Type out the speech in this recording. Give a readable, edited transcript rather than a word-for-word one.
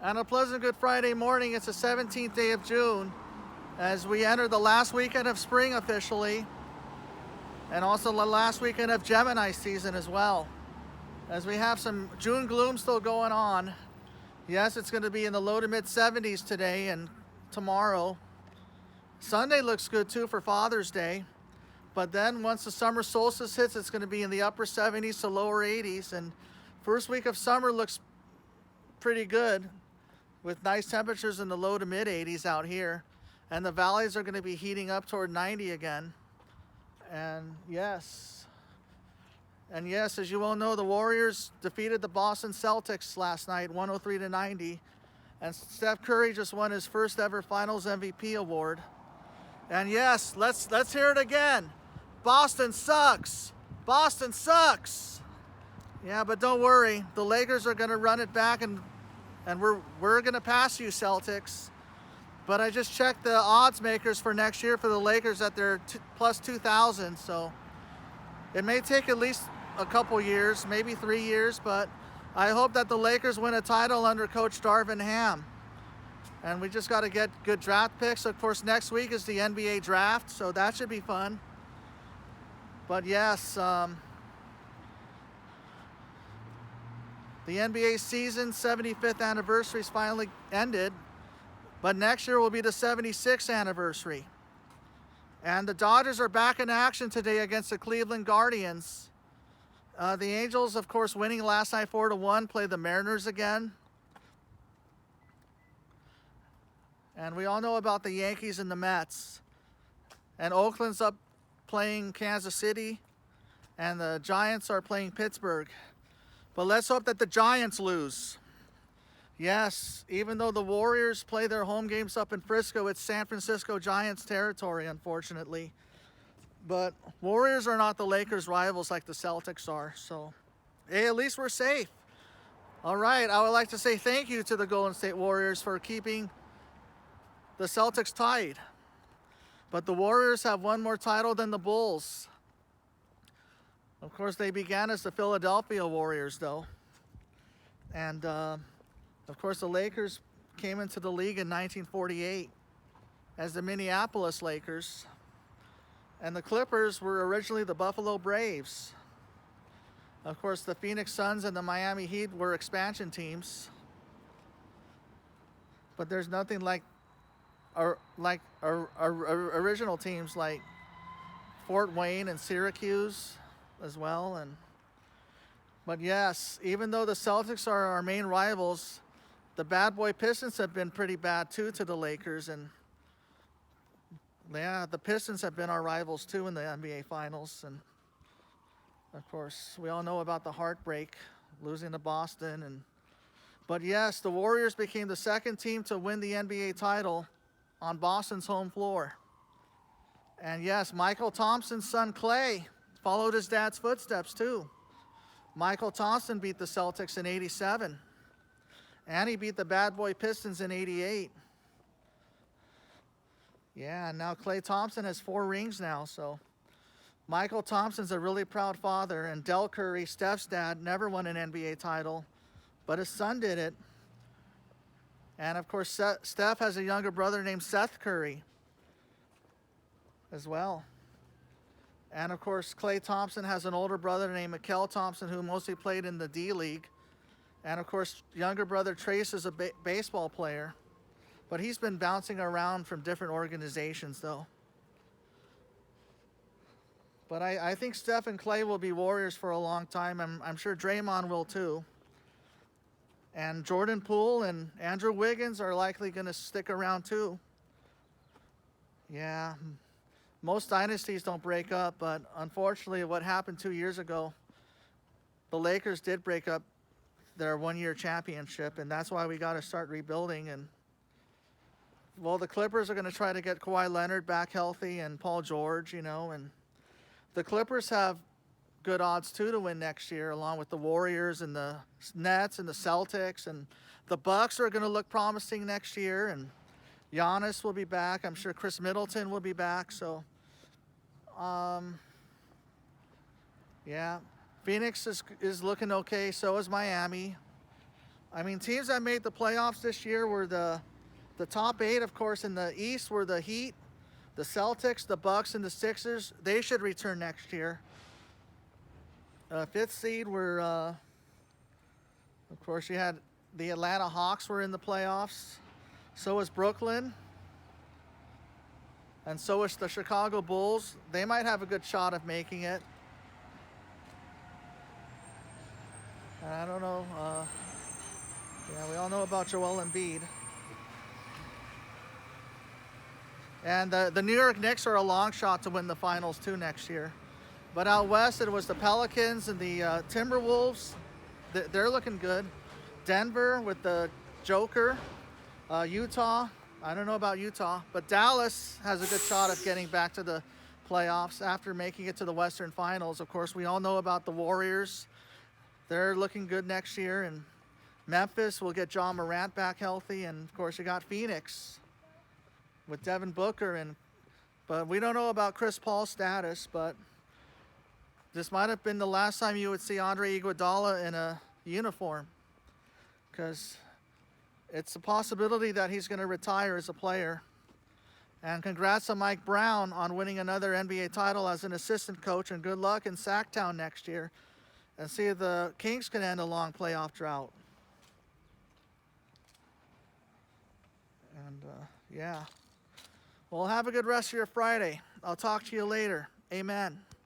And a pleasant good Friday morning. It's the 17th day of June as we enter the last weekend of spring officially, and also the last weekend of Gemini season as well. As we have some June gloom still going on. Yes, it's going to be in the low to mid 70s today and tomorrow. Sunday looks good too for Father's Day. But then once the summer solstice hits, it's going to be in the upper 70s to lower 80s. And first week of summer looks pretty good with nice temperatures in the low to mid 80s out here. And the valleys are going to be heating up toward 90 again. And yes, as you all know, the Warriors defeated the Boston Celtics last night, 103-90. And Steph Curry just won his first ever Finals MVP award. And yes, let's hear it again. Boston sucks. Boston sucks. Yeah, but don't worry. The Lakers are going to run it back, and we're going to pass you, Celtics. But I just checked the odds makers for next year for the Lakers at their plus 2,000. So it may take at least a couple years, maybe 3 years, but I hope that the Lakers win a title under Coach Darvin Ham. And we just got to get good draft picks. Of course, next week is the NBA draft, so that should be fun. But yes, the NBA season 75th anniversary is finally ended, but next year will be the 76th anniversary. And the Dodgers are back in action today against the Cleveland Guardians. The Angels, of course, winning last night 4-1, play the Mariners again. And we all know about the Yankees and the Mets. And Oakland's up playing Kansas City, and the Giants are playing Pittsburgh. But let's hope that the Giants lose. Yes, even though the Warriors play their home games up in Frisco, it's San Francisco Giants territory, unfortunately. But Warriors are not the Lakers' rivals like the Celtics are. So, hey, at least we're safe. All right, I would like to say thank you to the Golden State Warriors for keeping the Celtics tied. But the Warriors have one more title than the Bulls. Of course, they began as the Philadelphia Warriors, though. And, of course, the Lakers came into the league in 1948 as the Minneapolis Lakers. And the Clippers were originally the Buffalo Braves. Of course, the Phoenix Suns and the Miami Heat were expansion teams. But there's nothing like original teams like Fort Wayne and Syracuse as well. But yes, even though the Celtics are our main rivals, the Bad Boy Pistons have been pretty bad too to the Lakers. And yeah, the Pistons have been our rivals too in the NBA Finals. And of course, we all know about the heartbreak, losing to Boston. But yes, the Warriors became the second team to win the NBA title on Boston's home floor. And yes, Michael Thompson's son Klay followed his dad's footsteps too. Michael Thompson beat the Celtics in '87. And he beat the Bad Boy Pistons in '88. Yeah, and now Klay Thompson has 4 rings now. So Michael Thompson's a really proud father. And Del Curry, Steph's dad, never won an NBA title, but his son did it. And of course, Steph has a younger brother named Seth Curry as well. And of course, Klay Thompson has an older brother named Mikal Thompson, who mostly played in the D League. And of course, younger brother Trace is a baseball player. But he's been bouncing around from different organizations, though. But I think Steph and Klay will be Warriors for a long time. I'm sure Draymond will too. And Jordan Poole and Andrew Wiggins are likely going to stick around too. Yeah, most dynasties don't break up, but unfortunately what happened 2 years ago, the Lakers did break up their one-year championship, and that's why we got to start rebuilding. And well, the Clippers are going to try to get Kawhi Leonard back healthy and Paul George, and the Clippers have good odds too to win next year, along with the Warriors and the Nets and the Celtics. And the Bucks are going to look promising next year, and Giannis will be back. I'm sure Chris Middleton will be back. So yeah, Phoenix is looking okay. So is Miami. I mean, teams that made the playoffs this year were the top 8, of course. In the East were the Heat, the Celtics, the Bucks, and the Sixers. They should return next year. 5th seed were, of course, you had the Atlanta Hawks were in the playoffs. So was Brooklyn. And so is the Chicago Bulls. They might have a good shot of making it. I don't know. Yeah, we all know about Joel Embiid. And the New York Knicks are a long shot to win the finals too next year. But out west, it was the Pelicans and the Timberwolves. They're looking good. Denver with the Joker. Utah. I don't know about Utah, but Dallas has a good shot of getting back to the playoffs after making it to the Western Finals. Of course, we all know about the Warriors. They're looking good next year. And Memphis will get John Morant back healthy. And, of course, you got Phoenix with Devin Booker. But we don't know about Chris Paul's status, but this might have been the last time you would see Andre Iguodala in a uniform, because it's a possibility that he's going to retire as a player. And congrats to Mike Brown on winning another NBA title as an assistant coach, and good luck in Sacktown next year. And see if the Kings can end a long playoff drought. And yeah. Well, have a good rest of your Friday. I'll talk to you later. Amen.